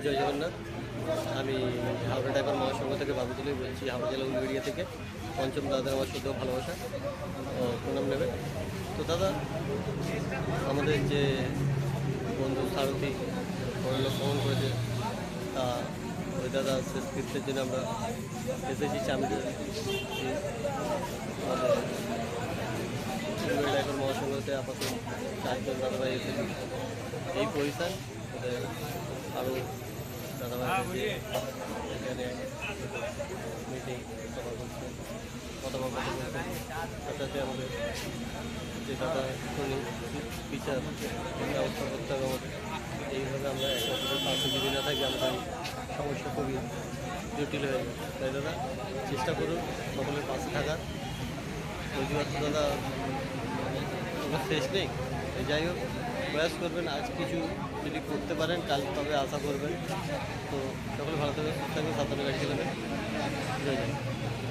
জয় জগন্নাথ। আমি হাওড়া ড্রাইভার মহাসংঘ থেকে বাবুতুলি বলছি, হাওড়া জেলা উলবেড়িয়া থেকে। পঞ্চম দাদার আমার শুদ্ধ ভালোবাসা ও প্রণাম নেবে। তো দাদা, আমাদের যে বন্ধু সারথি পরলোক গমন করেছে, তা ওই দাদা শেষ কৃত্যের জন্য আমরা এসেছি চামিতে। আমাদের উলবেড়িয়া ড্রাইভার মহাসংঘতে আপাতত 4 জন দাদাভাই এসেছি। এই পজিশান ওদের আরও দাদাভাই এখানে মিটিং সভা করছে, কথা বলতে তার সাথে আমাদের যে দাদা উনি বিচার ব্যবস্থা করতে হবে আমাদের। এইভাবে আমরা একটা পাশে যদি না থাকি আমাদের সমস্যা খুবই জটিল হয়ে যায়। তাই দাদা চেষ্টা করুন সকলের পাশে থাকার। প্রতিবাদ তো দাদা ওখানে শেষ নেই। যাই হোক, প্রয়াস করবেন আজ কিছু যদি করতে পারেন কাল তবে আশা করবেন। তো সকলে ভালো থাকবে, সুস্থ থাকবে, সাবধানে গাড়ি চালাবেন। জয় জয়।